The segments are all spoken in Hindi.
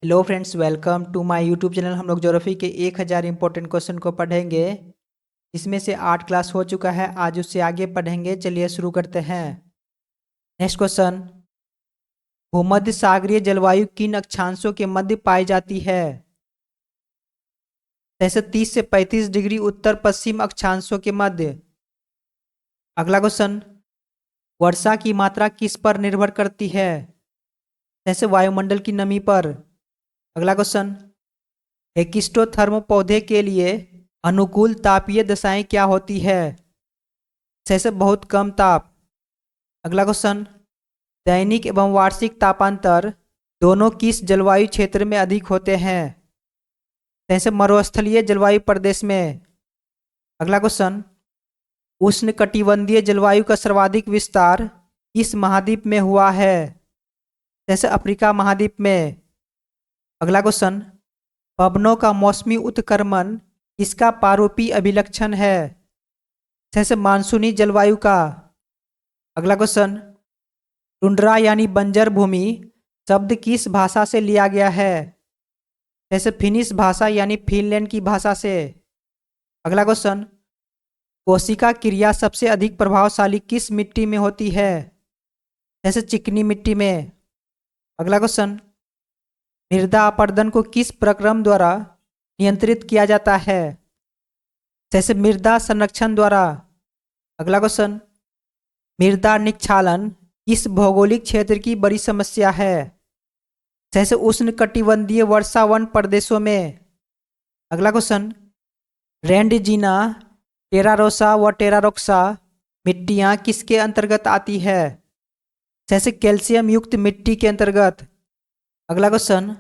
Hello friends, welcome to my YouTube channel. हम लोग ज्योग्राफी के 1000 इंपॉर्टेंट क्वेश्चन को पढ़ेंगे। इसमें से 8 क्लास हो चुका है, आज उससे आगे पढ़ेंगे। चलिए शुरू करते हैं। नेक्स्ट क्वेश्चन, भूमध्य सागरीय जलवायु किन अक्षांशों के मध्य पाई जाती है? जैसे 30 से 35 डिग्री उत्तर पश्चिम अक्षांशों के मध्य। अगला क्वेश्चन, वर्षा की मात्रा किस पर निर्भर करती है? जैसे वायुमंडल की नमी पर। अगला क्वेश्चन, एकिस्टोथर्म पौधे के लिए अनुकूल तापीय दशाएं क्या होती है? जैसे बहुत कम ताप। अगला क्वेश्चन, दैनिक एवं वार्षिक तापांतर दोनों किस जलवायु क्षेत्र में अधिक होते हैं? जैसे मरुस्थलीय जलवायु प्रदेश में। अगला क्वेश्चन, उष्णकटिबंधीय जलवायु का सर्वाधिक विस्तार किस महाद्वीप में हुआ है? जैसे अफ्रीका महाद्वीप में। अगला क्वेश्चन, पवनों का मौसमी उत्क्रमण किसका पारोपी अभिलक्षण है? जैसे मानसूनी जलवायु का। अगला क्वेश्चन, टुंड्रा यानी बंजर भूमि शब्द किस भाषा से लिया गया है? जैसे फिनिश भाषा यानी फिनलैंड की भाषा से। अगला क्वेश्चन, कोशिका क्रिया सबसे अधिक प्रभावशाली किस मिट्टी में होती है? जैसे चिकनी मिट्टी में। अगला क्वेश्चन, मृदा अपरदन को किस प्रक्रम द्वारा नियंत्रित किया जाता है? जैसे मृदा संरक्षण द्वारा। अगला क्वेश्चन, मृदा निक्षालन किस भौगोलिक क्षेत्र की बड़ी समस्या है? जैसे उष्णकटिबंधीय वर्षावन प्रदेशों में। अगला क्वेश्चन, रेंडजीना, टेरारोसा व टेरारोक्सा मिट्टियाँ किसके अंतर्गत आती है? जैसे कैल्शियम युक्त मिट्टी के अंतर्गत। अगला क्वेश्चन,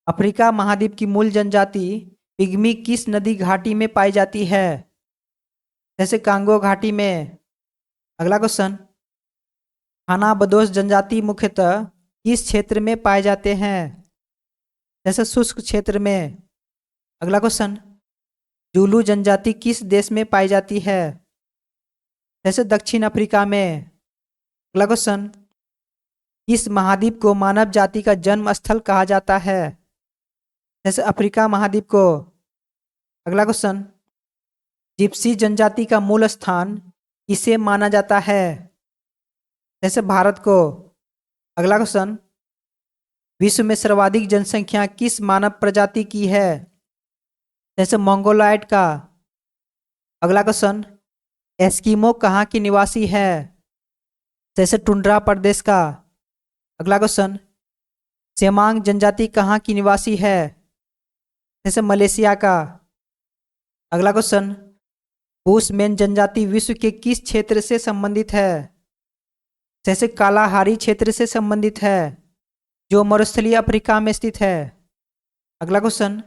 अफ्रीका महाद्वीप की मूल जनजाति पिग्मी किस नदी घाटी में पाई जाती है? जैसे कांगो घाटी में। अगला क्वेश्चन, खानाबदोश जनजाति मुख्यतः किस क्षेत्र में पाए जाते हैं? जैसे शुष्क क्षेत्र में। अगला क्वेश्चन, जूलू जनजाति किस देश में पाई जाती है? जैसे दक्षिण अफ्रीका में। अगला क्वेश्चन, किस महाद्वीप को मानव जाति का जन्म स्थल कहा जाता है? जैसे अफ्रीका महाद्वीप को। अगला क्वेश्चन, जिप्सी जनजाति का मूल स्थान किसे माना जाता है? जैसे भारत को। अगला क्वेश्चन, विश्व में सर्वाधिक जनसंख्या किस मानव प्रजाति की है? जैसे मंगोलॉयड का। अगला क्वेश्चन, एस्किमो कहाँ की निवासी है? जैसे टुंड्रा प्रदेश का। अगला क्वेश्चन, सेमांग जनजाति कहाँ की निवासी है? जैसे मलेशिया का। अगला क्वेश्चन, बुशमैन जनजाति विश्व के किस क्षेत्र से संबंधित है? जैसे कालाहारी क्षेत्र से संबंधित है, जो मरुस्थलीय अफ्रीका में स्थित है। अगला क्वेश्चन,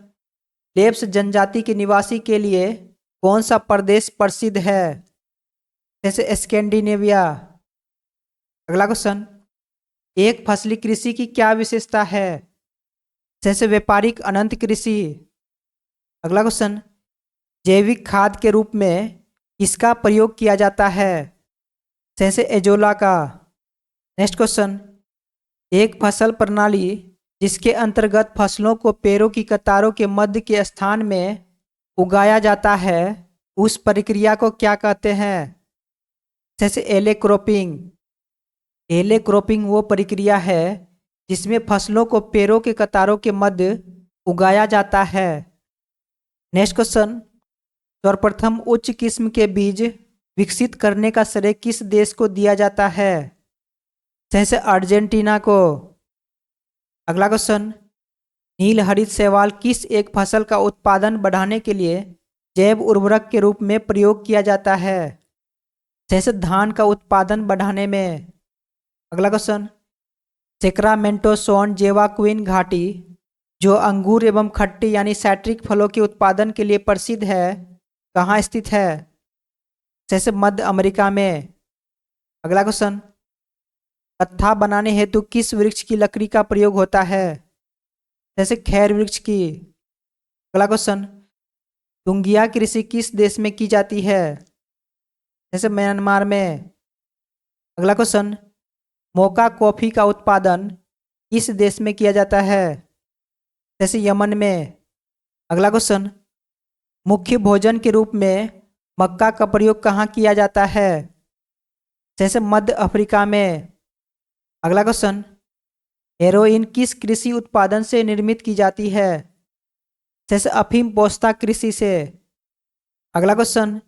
लेप्स जनजाति के निवासी के लिए कौन सा प्रदेश प्रसिद्ध है? जैसे स्कैंडिनेविया। अगला क्वेश्चन, एक फसली कृषि की क्या विशेषता है? जैसे व्यापारिक अनंत कृषि। अगला क्वेश्चन, जैविक खाद के रूप में किसका प्रयोग किया जाता है? जैसे एजोला का। नेक्स्ट क्वेश्चन, एक फसल प्रणाली जिसके अंतर्गत फसलों को पेड़ों की कतारों के मध्य के स्थान में उगाया जाता है, उस प्रक्रिया को क्या कहते हैं? जैसे एले क्रॉपिंग। एले क्रॉपिंग वो प्रक्रिया है जिसमें फसलों को पेड़ों के कतारों के मध्य उगाया जाता है। नेक्स्ट क्वेश्चन, सर्वप्रथम उच्च किस्म के बीज विकसित करने का श्रेय किस देश को दिया जाता है? जैसे अर्जेंटीना को। अगला क्वेश्चन, नील हरित शैवाल किस एक फसल का उत्पादन बढ़ाने के लिए जैव उर्वरक के रूप में प्रयोग किया जाता है? जैसे धान का उत्पादन बढ़ाने में। अगला क्वेश्चन, सेक्रामेंटो सोन जेवाक्विन घाटी जो अंगूर एवं खट्टे यानी सैट्रिक फलों के उत्पादन के लिए प्रसिद्ध है, कहाँ स्थित है? जैसे मध्य अमेरिका में। अगला क्वेश्चन, कत्था बनाने हेतु किस वृक्ष की लकड़ी का प्रयोग होता है? जैसे खैर वृक्ष की। अगला क्वेश्चन, टुंगिया कृषि किस देश में की जाती है? जैसे म्यांमार में। अगला क्वेश्चन, मोका कॉफी का उत्पादन किस देश में किया जाता है? जैसे यमन में। अगला क्वेश्चन, मुख्य भोजन के रूप में मक्का का प्रयोग कहाँ किया जाता है? जैसे मध्य अफ्रीका में। अगला क्वेश्चन, हेरोइन किस कृषि उत्पादन से निर्मित की जाती है? जैसे अफीम पोस्ता कृषि से। अगला क्वेश्चन,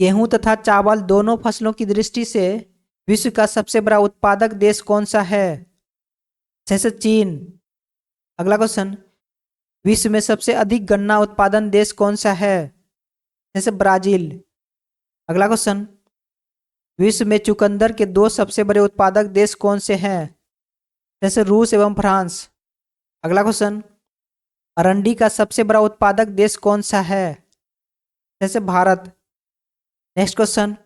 गेहूं तथा चावल दोनों फसलों की दृष्टि से विश्व का सबसे बड़ा उत्पादक देश कौन सा है? जैसे चीन। अगला क्वेश्चन, विश्व में सबसे अधिक गन्ना उत्पादन देश कौन सा है? जैसे ब्राजील। अगला क्वेश्चन, विश्व में चुकंदर के दो सबसे बड़े उत्पादक देश कौन से हैं? जैसे रूस एवं फ्रांस। अगला क्वेश्चन, अरंडी का सबसे बड़ा उत्पादक देश कौन सा है? जैसे भारत। नेक्स्ट क्वेश्चन,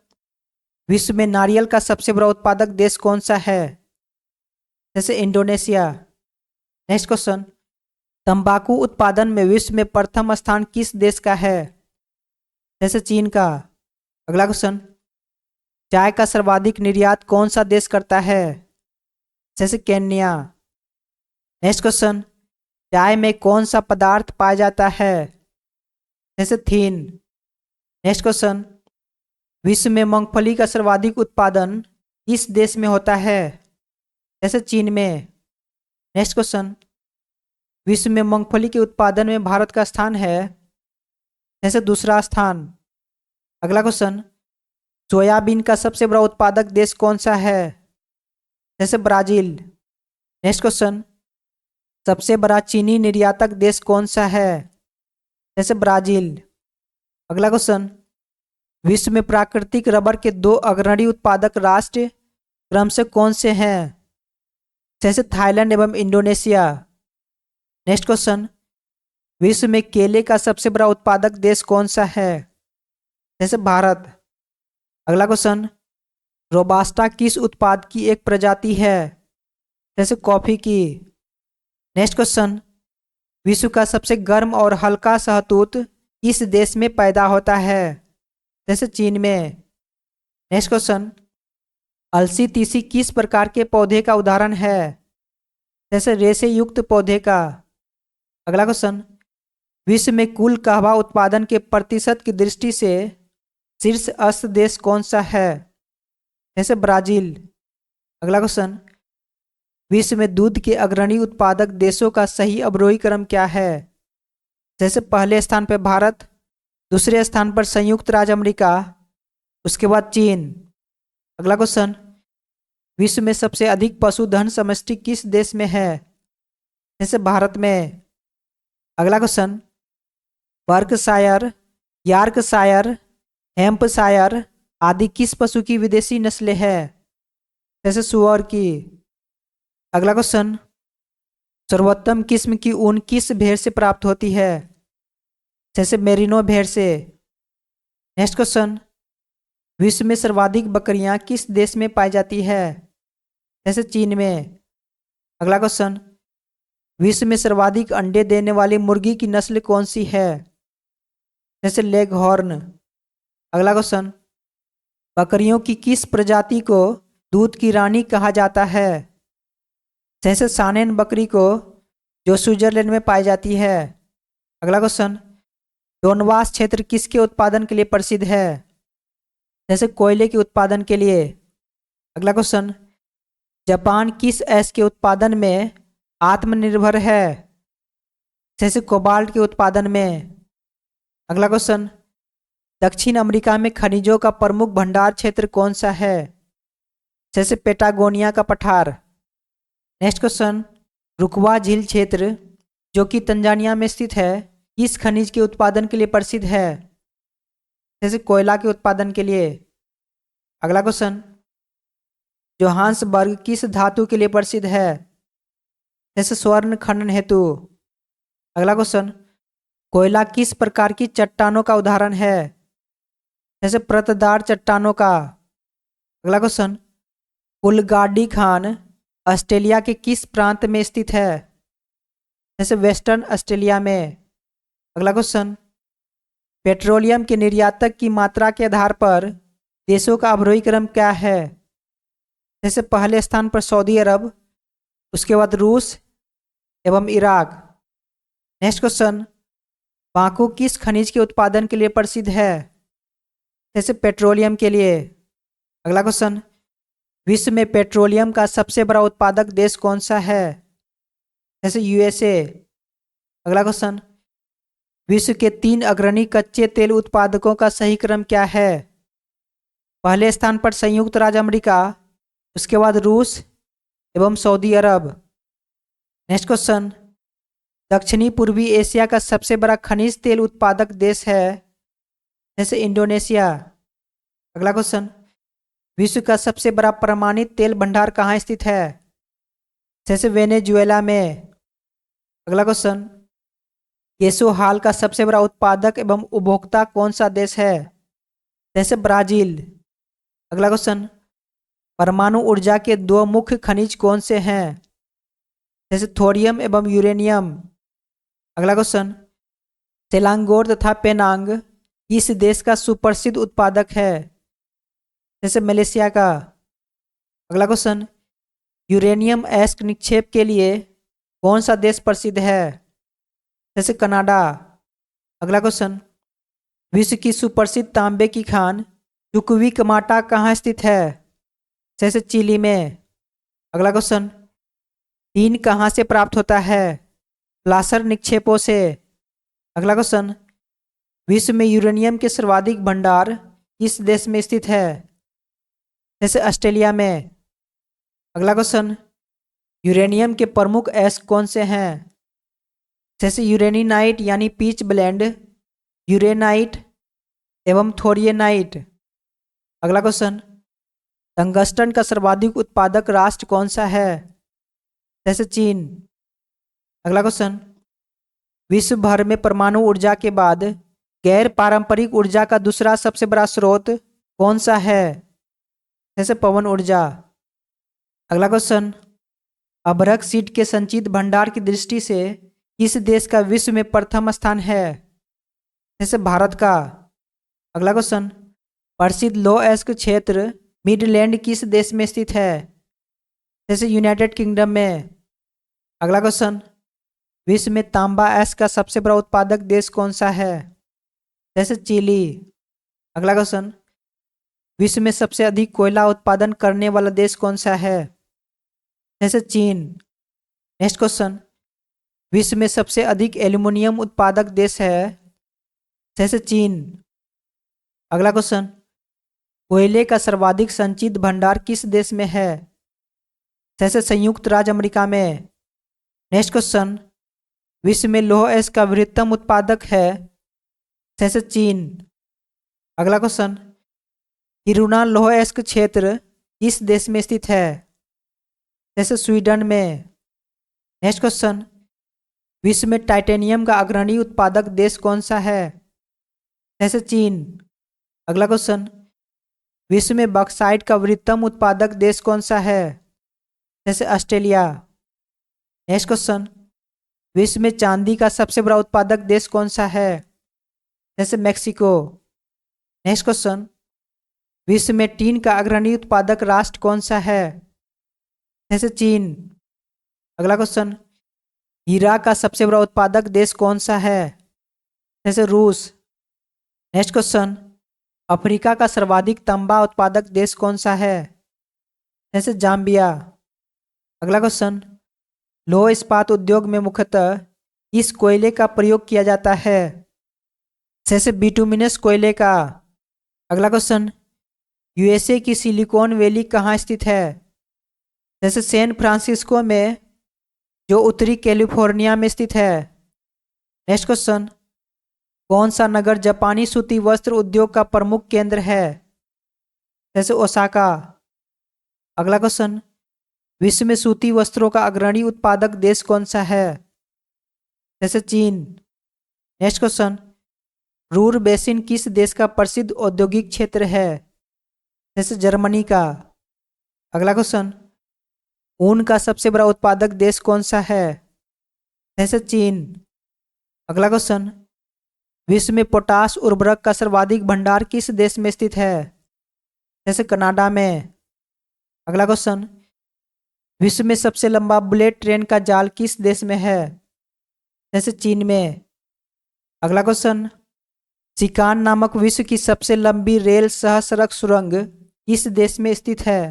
विश्व में नारियल का सबसे बड़ा उत्पादक देश कौन सा है? जैसे इंडोनेशिया। नेक्स्ट क्वेश्चन, तंबाकू उत्पादन में विश्व में प्रथम स्थान किस देश का है? जैसे चीन का। अगला क्वेश्चन, चाय का सर्वाधिक निर्यात कौन सा देश करता है? जैसे केन्या। नेक्स्ट क्वेश्चन, चाय में कौन सा पदार्थ पाया जाता है? जैसे थीन। नेक्स्ट क्वेश्चन, विश्व में मूंगफली का सर्वाधिक उत्पादन किस देश में होता है? जैसे चीन में। नेक्स्ट क्वेश्चन, विश्व में मूंगफली के उत्पादन में भारत का स्थान है? जैसे दूसरा स्थान। अगला क्वेश्चन, सोयाबीन का सबसे बड़ा उत्पादक देश कौन सा है? जैसे ब्राजील। नेक्स्ट क्वेश्चन, सबसे बड़ा चीनी निर्यातक देश कौन सा है? जैसे ब्राजील। अगला क्वेश्चन, विश्व में प्राकृतिक रबर के दो अग्रणी उत्पादक राष्ट्र क्रमशः कौन से हैं? जैसे थाईलैंड एवं इंडोनेशिया। नेक्स्ट क्वेश्चन, विश्व में केले का सबसे बड़ा उत्पादक देश कौन सा है? जैसे भारत। अगला क्वेश्चन, रोबास्टा किस उत्पाद की एक प्रजाति है? जैसे कॉफी की। नेक्स्ट क्वेश्चन, विश्व का सबसे गर्म और हल्का शहतूत किस देश में पैदा होता है? जैसे चीन में। नेक्स्ट क्वेश्चन, अलसी तीसी किस प्रकार के पौधे का उदाहरण है? जैसे रेशे युक्त पौधे का। अगला क्वेश्चन, विश्व में कुल कहवा उत्पादन के प्रतिशत की दृष्टि से शीर्ष अस्थ देश कौन सा है? जैसे ब्राजील। अगला क्वेश्चन, विश्व में दूध के अग्रणी उत्पादक देशों का सही अवरोही क्रम क्या है? जैसे पहले स्थान पर भारत, दूसरे स्थान पर संयुक्त राज्य अमेरिका, उसके बाद चीन। अगला क्वेश्चन, विश्व में सबसे अधिक पशुधन समष्टि किस देश में है? जैसे भारत में। अगला क्वेश्चन, बर्कशायर, यॉर्कशायर, हैम्पशायर आदि किस पशु की विदेशी नस्लें हैं? जैसे सुअर की। अगला क्वेश्चन, सर्वोत्तम किस्म की ऊन किस भेड़ से प्राप्त होती है? जैसे मेरिनो भेड़ से। नेक्स्ट क्वेश्चन, विश्व में सर्वाधिक बकरियां किस देश में पाई जाती है? जैसे चीन में। अगला क्वेश्चन, विश्व में सर्वाधिक अंडे देने वाली मुर्गी की नस्ल कौन सी है? जैसे लेगहॉर्न। अगला क्वेश्चन, बकरियों की किस प्रजाति को दूध की रानी कहा जाता है? जैसे सानेन बकरी को, जो स्विट्जरलैंड में पाई जाती है। अगला क्वेश्चन, डोनबास क्षेत्र किसके उत्पादन के लिए प्रसिद्ध है? जैसे कोयले के उत्पादन के लिए। अगला क्वेश्चन, जापान किस अयस्क के उत्पादन में आत्मनिर्भर है? जैसे कोबाल्ट के उत्पादन में। अगला क्वेश्चन, दक्षिण अमेरिका में खनिजों का प्रमुख भंडार क्षेत्र कौन सा है? जैसे पेटागोनिया का पठार। नेक्स्ट क्वेश्चन, रुकवा झील क्षेत्र जो कि तंजानिया में स्थित है किस खनिज के उत्पादन के लिए प्रसिद्ध है? जैसे कोयला के उत्पादन के लिए। अगला क्वेश्चन, जोहान्सबर्ग किस धातु के लिए प्रसिद्ध है? जैसे स्वर्ण खनन हेतु। अगला क्वेश्चन, कोयला किस प्रकार की चट्टानों का उदाहरण है? जैसे परतदार चट्टानों का। अगला क्वेश्चन, पुलगाडी खान ऑस्ट्रेलिया के किस प्रांत में स्थित है? जैसे वेस्टर्न ऑस्ट्रेलिया में। अगला क्वेश्चन, पेट्रोलियम के निर्यातक की मात्रा के आधार पर देशों का अवरोही क्रम क्या है? जैसे पहले स्थान पर सऊदी अरब, उसके बाद रूस एवं इराक। नेक्स्ट क्वेश्चन, बाकू किस खनिज के उत्पादन के लिए प्रसिद्ध है? जैसे पेट्रोलियम के लिए। अगला क्वेश्चन, विश्व में पेट्रोलियम का सबसे बड़ा उत्पादक देश कौन सा है? जैसे यूएसए। अगला क्वेश्चन, विश्व के 3 अग्रणी कच्चे तेल उत्पादकों का सही क्रम क्या है? पहले स्थान पर संयुक्त राज्य अमेरिका, उसके बाद रूस एवं सऊदी अरब। नेक्स्ट क्वेश्चन, दक्षिणी पूर्वी एशिया का सबसे बड़ा खनिज तेल उत्पादक देश है? जैसे इंडोनेशिया। अगला क्वेश्चन, विश्व का सबसे बड़ा प्रमाणित तेल भंडार कहाँ स्थित है? जैसे वेनेजुएला में। अगला क्वेश्चन, केसो हाल का सबसे बड़ा उत्पादक एवं उपभोक्ता कौन सा देश है? जैसे ब्राजील। अगला क्वेश्चन, परमाणु ऊर्जा के 2 मुख्य खनिज कौन से हैं? जैसे थोरियम एवं यूरेनियम। अगला क्वेश्चन, सेलांगोर तथा पेनांग किस देश का सुप्रसिद्ध उत्पादक है? जैसे मलेशिया का। अगला क्वेश्चन, यूरेनियम अयस्क निक्षेप के लिए कौन सा देश प्रसिद्ध है? जैसे कनाडा। अगला क्वेश्चन, विश्व की सुप्रसिद्ध तांबे की खान चुक्विकमाटा कहाँ स्थित है? जैसे चिली में। अगला क्वेश्चन, टीन कहाँ से प्राप्त होता है? प्लासर निक्षेपों से। अगला क्वेश्चन, विश्व में यूरेनियम के सर्वाधिक भंडार किस देश में स्थित है? जैसे ऑस्ट्रेलिया में। अगला क्वेश्चन, यूरेनियम के प्रमुख अयस्क कौन से हैं? जैसे यूरेनिनाइट यानी पीच ब्लेंड, यूरेनाइट एवं थोरियनाइट। अगला क्वेश्चन, टंगस्टन का सर्वाधिक उत्पादक राष्ट्र कौन सा है? जैसे चीन। अगला क्वेश्चन, विश्व भर में परमाणु ऊर्जा के बाद गैर पारंपरिक ऊर्जा का दूसरा सबसे बड़ा स्रोत कौन सा है? जैसे पवन ऊर्जा। अगला क्वेश्चन, अभ्रक सीड के संचित भंडार की दृष्टि से किस देश का विश्व में प्रथम स्थान है? जैसे भारत का। अगला क्वेश्चन, प्रसिद्ध लौह अयस्क क्षेत्र मिडलैंड किस देश में स्थित है? जैसे यूनाइटेड किंगडम में। अगला क्वेश्चन, विश्व में तांबा अयस्क का सबसे बड़ा उत्पादक देश कौन सा है? जैसे चिली। अगला क्वेश्चन, विश्व में सबसे अधिक कोयला उत्पादन करने वाला देश कौन सा है? जैसे चीन। नेक्स्ट क्वेश्चन, विश्व में सबसे अधिक एल्युमिनियम उत्पादक देश है? जैसे चीन। अगला क्वेश्चन, कोयले का सर्वाधिक संचित भंडार किस देश में है? जैसे संयुक्त राज्य अमेरिका में। नेक्स्ट क्वेश्चन, विश्व में लौह अयस्क का बृहत्तम उत्पादक है? जैसे चीन। अगला क्वेश्चन, किरुना लौह अयस्क क्षेत्र किस देश में स्थित है? जैसे स्वीडन में। नेक्स्ट क्वेश्चन, विश्व में टाइटेनियम का अग्रणी उत्पादक देश कौन सा है? जैसे चीन। अगला क्वेश्चन, विश्व में बॉक्साइट का बृहत्तम उत्पादक देश कौन सा है? जैसे ऑस्ट्रेलिया। नेक्स्ट क्वेश्चन, विश्व में चांदी का सबसे बड़ा उत्पादक देश कौन सा है? जैसे मैक्सिको। नेक्स्ट क्वेश्चन, विश्व में टीन का अग्रणी उत्पादक राष्ट्र कौन सा है? जैसे चीन। अगला क्वेश्चन, हीरा का सबसे बड़ा उत्पादक देश कौन सा है? जैसे रूस। नेक्स्ट क्वेश्चन, अफ्रीका का सर्वाधिक तांबा उत्पादक देश कौन सा है? जैसे जाम्बिया। अगला क्वेश्चन, लौह इस्पात उद्योग में मुख्यतः किस कोयले का प्रयोग किया जाता है? जैसे बिटुमिनस कोयले का। अगला क्वेश्चन, यूएसए की सिलिकॉन वैली कहाँ स्थित है? जैसे सैन फ्रांसिस्को में, जो उत्तरी कैलिफोर्निया में स्थित है। नेक्स्ट क्वेश्चन, कौन सा नगर जापानी सूती वस्त्र उद्योग का प्रमुख केंद्र है? जैसे ओसाका। अगला क्वेश्चन, विश्व में सूती वस्त्रों का अग्रणी उत्पादक देश कौन सा है? जैसे चीन। नेक्स्ट क्वेश्चन, रूर बेसिन किस देश का प्रसिद्ध औद्योगिक क्षेत्र है? जैसे जर्मनी का। अगला क्वेश्चन, ऊन का सबसे बड़ा उत्पादक देश कौन सा है? जैसे चीन। अगला क्वेश्चन, विश्व में पोटाश उर्वरक का सर्वाधिक भंडार किस देश में स्थित है? जैसे कनाडा में। अगला क्वेश्चन, विश्व में सबसे लंबा बुलेट ट्रेन का जाल किस देश में है? जैसे चीन में। अगला क्वेश्चन, सिकान नामक विश्व की सबसे लंबी रेल सह सड़क सुरंग किस देश में स्थित है?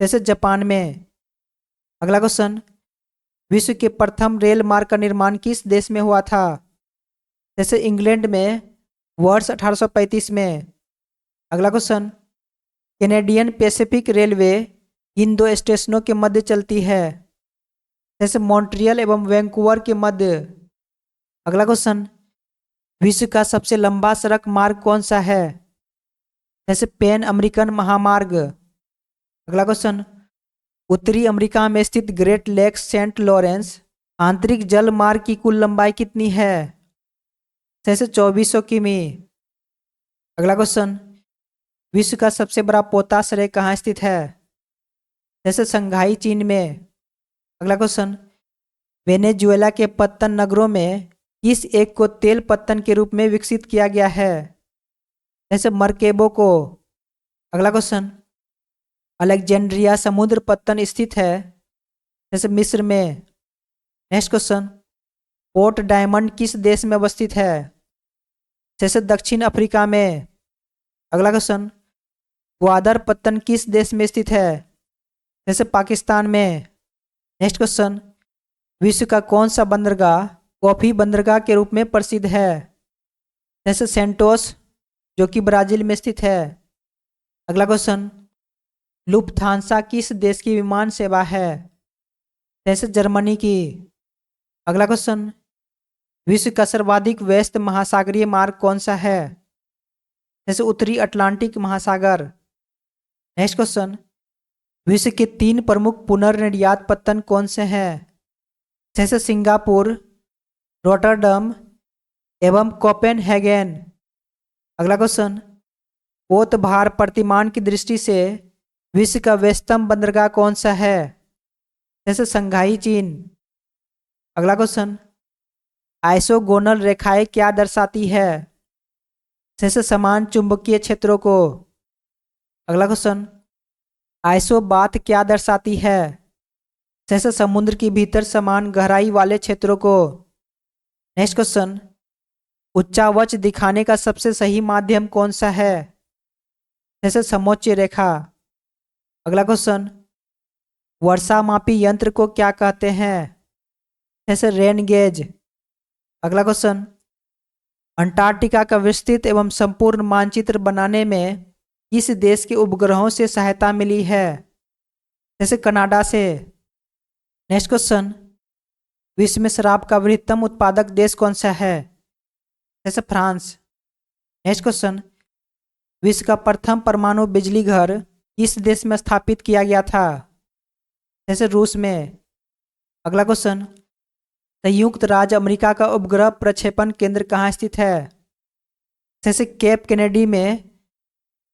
जैसे जापान में। अगला क्वेश्चन, विश्व के प्रथम रेल मार्ग का निर्माण किस देश में हुआ था? जैसे इंग्लैंड में वर्ष 1835 में। अगला क्वेश्चन, कैनेडियन पैसिफिक रेलवे किन दो स्टेशनों के मध्य चलती है? जैसे मॉन्ट्रियल एवं वैंकूवर के मध्य। अगला क्वेश्चन, विश्व का सबसे लंबा सड़क मार्ग कौन सा है? जैसे पैन अमेरिकन महामार्ग। अगला क्वेश्चन, उत्तरी अमेरिका में स्थित ग्रेट लेक्स सेंट लॉरेंस आंतरिक जल मार्ग की कुल लंबाई कितनी है? जैसे 2400 किमी। अगला क्वेश्चन, विश्व का सबसे बड़ा पोताश्रय कहाँ स्थित है? जैसे संघाई चीन में। अगला क्वेश्चन, वेनेजुएला के पत्तन नगरों में किस एक को तेल पत्तन के रूप में विकसित किया गया है? जैसे मरकेबो को। अगला क्वेश्चन, अलेक्जेंड्रिया समुद्र पत्तन स्थित है? जैसे मिस्र में। नेक्स्ट क्वेश्चन, पोर्ट डायमंड किस देश में अवस्थित है? जैसे दक्षिण अफ्रीका में। अगला क्वेश्चन, ग्वादर पत्तन किस देश में स्थित है? जैसे पाकिस्तान में। नेक्स्ट क्वेश्चन, विश्व का कौन सा बंदरगाह कॉफी बंदरगाह के रूप में प्रसिद्ध है? जैसे सेंटोस, जो कि ब्राजील में स्थित है। अगला क्वेश्चन, लुफ्थांसा किस देश की विमान सेवा है? जैसे जर्मनी की। अगला क्वेश्चन, विश्व का सर्वाधिक व्यस्त महासागरीय मार्ग कौन सा है? जैसे उत्तरी अटलांटिक महासागर। नेक्स्ट क्वेश्चन, विश्व के 3 प्रमुख पुनर्निर्यात पत्तन कौन से हैं? जैसे सिंगापुर, रोटरडम एवं कोपेनहेगन। अगला क्वेश्चन, पोत भार प्रतिमान की दृष्टि से विश्व का व्यस्तम बंदरगाह कौन सा है? जैसे संघाई चीन। अगला क्वेश्चन, आइसोगोनल रेखाएं क्या दर्शाती है? जैसे समान चुंबकीय क्षेत्रों को। अगला क्वेश्चन, आइसोबाथ क्या दर्शाती है? जैसे समुद्र के भीतर समान गहराई वाले क्षेत्रों को। नेक्स्ट क्वेश्चन, उच्चावच दिखाने का सबसे सही माध्यम कौन सा है? जैसे समोच्च रेखा। अगला क्वेश्चन, वर्षा मापी यंत्र को क्या कहते हैं? जैसे रेन गेज। अगला क्वेश्चन, अंटार्कटिका का विस्तृत एवं संपूर्ण मानचित्र बनाने में किस देश के उपग्रहों से सहायता मिली है? जैसे कनाडा से। नेक्स्ट क्वेश्चन, विश्व में शराब का बृहत्तम उत्पादक देश कौन सा है? जैसे फ्रांस। नेक्स्ट क्वेश्चन, विश्व का प्रथम परमाणु बिजली घर किस देश में स्थापित किया गया था? जैसे रूस में। अगला क्वेश्चन, संयुक्त राज्य अमेरिका का उपग्रह प्रक्षेपण केंद्र कहाँ स्थित है? जैसे केप कैनेडी में,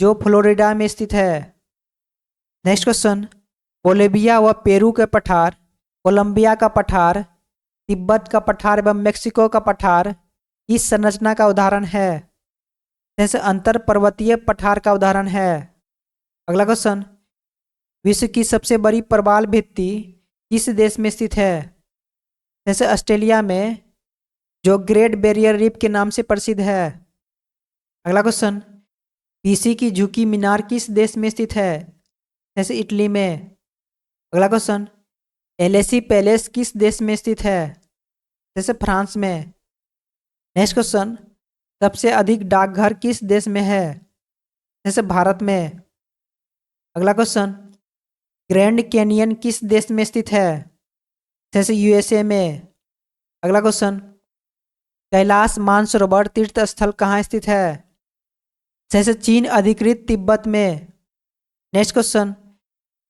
जो फ्लोरिडा में स्थित है। नेक्स्ट क्वेश्चन, बोलिविया व पेरू के पठार, कोलंबिया का पठार, तिब्बत का पठार एवं मेक्सिको का पठार इस संरचना का उदाहरण है? जैसे अंतर पर्वतीय पठार का उदाहरण है। अगला क्वेश्चन, विश्व की सबसे बड़ी प्रवाल भित्ति किस देश में स्थित है? जैसे ऑस्ट्रेलिया में, जो ग्रेट बैरियर रीफ के नाम से प्रसिद्ध है। अगला क्वेश्चन, पीसी की झुकी मीनार किस देश में स्थित है? जैसे इटली में। अगला क्वेश्चन, एलेसी पैलेस किस देश में स्थित है? जैसे फ्रांस में। नेक्स्ट क्वेश्चन, सबसे अधिक डाकघर किस देश में है? जैसे भारत में। अगला क्वेश्चन, ग्रैंड कैनियन किस देश में स्थित है? जैसे यूएसए में। अगला क्वेश्चन, कैलाश मानसरोवर तीर्थ स्थल कहाँ स्थित है? जैसे चीन अधिकृत तिब्बत में। नेक्स्ट क्वेश्चन,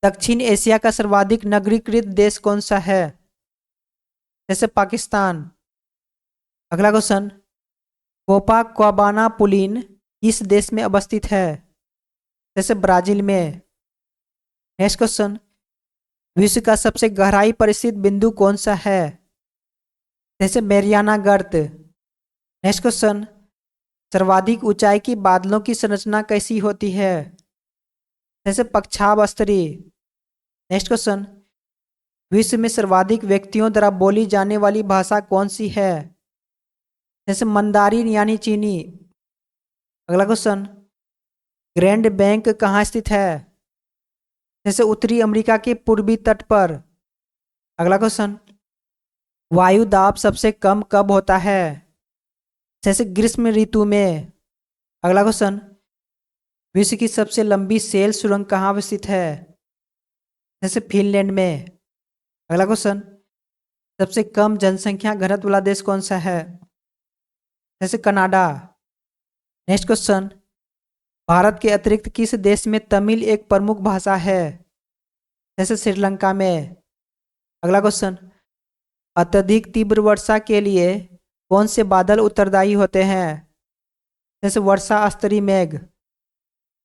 दक्षिण एशिया का सर्वाधिक नगरीकृत देश कौन सा है? जैसे पाकिस्तान। अगला क्वेश्चन, कोपाकबाना पुलिन किस देश में अवस्थित है? जैसे ब्राजील में। नेक्स्ट क्वेश्चन, विश्व का सबसे गहराई पर स्थित बिंदु कौन सा है? जैसे मैरियाना गर्त। नेक्स्ट क्वेश्चन, सर्वाधिक ऊंचाई की बादलों की संरचना कैसी होती है? जैसे पक्षाव स्तरीय। नेक्स्ट क्वेश्चन, विश्व में सर्वाधिक व्यक्तियों द्वारा बोली जाने वाली भाषा कौन सी है? जैसे मंदारिन यानी चीनी। अगला क्वेश्चन, ग्रैंड बैंक कहाँ स्थित है? जैसे उत्तरी अमेरिका के पूर्वी तट पर। अगला क्वेश्चन, वायु दाब सबसे कम कब होता है? जैसे ग्रीष्म ऋतु में। अगला क्वेश्चन, विश्व की सबसे लंबी सेल सुरंग कहाँ स्थित है? जैसे फिनलैंड में। अगला क्वेश्चन, सबसे कम जनसंख्या घनत्व वाला देश कौन सा है? जैसे कनाडा। नेक्स्ट क्वेश्चन, भारत के अतिरिक्त किस देश में तमिल एक प्रमुख भाषा है? जैसे श्रीलंका में। अगला क्वेश्चन, अत्यधिक तीव्र वर्षा के लिए कौन से बादल उत्तरदायी होते हैं? जैसे वर्षा स्तरीय मेघ।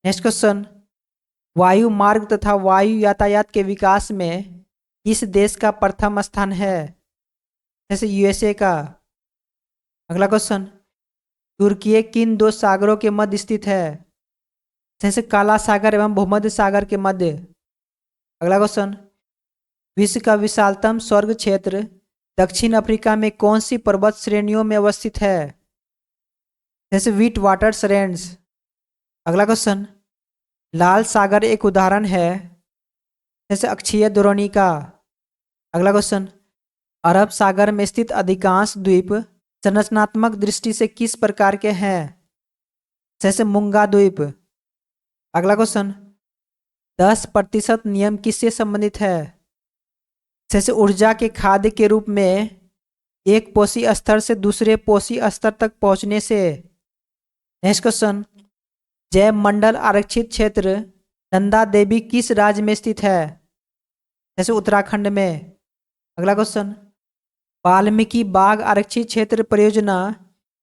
नेक्स्ट क्वेश्चन, वायु मार्ग तथा वायु यातायात के विकास में किस देश का प्रथम स्थान है? जैसे यूएसए का। अगला क्वेश्चन, तुर्की किन दो सागरों के मध्य स्थित है? जैसे काला सागर एवं भूमध्य सागर के मध्य। अगला क्वेश्चन, विश्व का विशालतम स्वर्ग क्षेत्र दक्षिण अफ्रीका में कौन सी पर्वत श्रेणियों में अवस्थित है? जैसे व्हीट वाटर रेंज। अगला क्वेश्चन, लाल सागर एक उदाहरण है? जैसे अक्षीय द्रोणिका। अगला क्वेश्चन, अरब सागर में स्थित अधिकांश द्वीप संरचनात्मक दृष्टि से किस प्रकार के हैं? जैसे मूंगा द्वीप। अगला क्वेश्चन, 10% नियम किससे संबंधित है? जैसे ऊर्जा के खाद्य के रूप में एक पोषी स्तर से दूसरे पोषी स्तर तक पहुंचने से। नेक्स्ट क्वेश्चन, जैव मंडल आरक्षित क्षेत्र नंदा देवी किस राज्य में स्थित है? जैसे उत्तराखंड में। अगला क्वेश्चन, वाल्मीकि बाग आरक्षित क्षेत्र परियोजना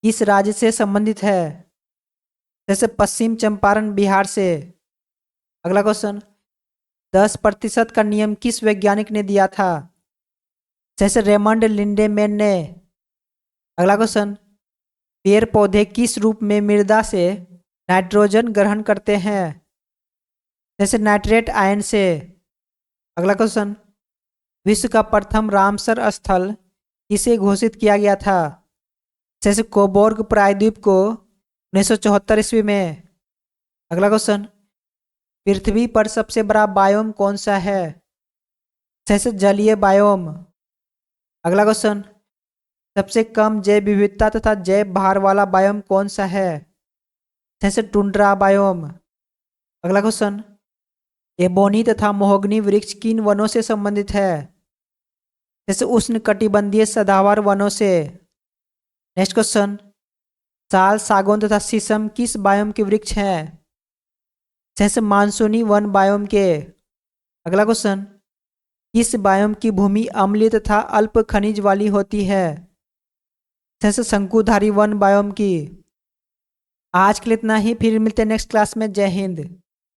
किस राज्य से संबंधित है? जैसे पश्चिम चंपारण बिहार से। अगला क्वेश्चन, 10% का नियम किस वैज्ञानिक ने दिया था? जैसे रेमंड लिंडेमैन ने। अगला क्वेश्चन, पेड़ पौधे किस रूप में मृदा से नाइट्रोजन ग्रहण करते हैं? जैसे नाइट्रेट आयन से। अगला क्वेश्चन, विश्व का प्रथम रामसर स्थल किसे घोषित किया गया था? जैसे कोबोर्ग प्रायद्वीप को 1974 ईस्वी में। अगला क्वेश्चन, पृथ्वी पर सबसे बड़ा बायोम कौन सा है? जैसे जलीय बायोम। अगला क्वेश्चन, सबसे कम जैव विविधता तथा जैव भार वाला बायोम कौन सा है? जैसे टुंड्रा बायोम। अगला क्वेश्चन, एबोनी तथा मोहगनी वृक्ष किन वनों से संबंधित है? जैसे उष्णकटिबंधीय सदाबहार वनों से। नेक्स्ट क्वेश्चन, साल, सागौन तथा शीशम किस बायोम के वृक्ष हैं? जैसे मानसूनी वन बायोम के। अगला क्वेश्चन, किस बायोम की भूमि अम्लीय तथा अल्प खनिज वाली होती है? जैसे शंकुधारी वन बायोम की। आज के लिए इतना ही, फिर मिलते हैं नेक्स्ट क्लास में। जय हिंद।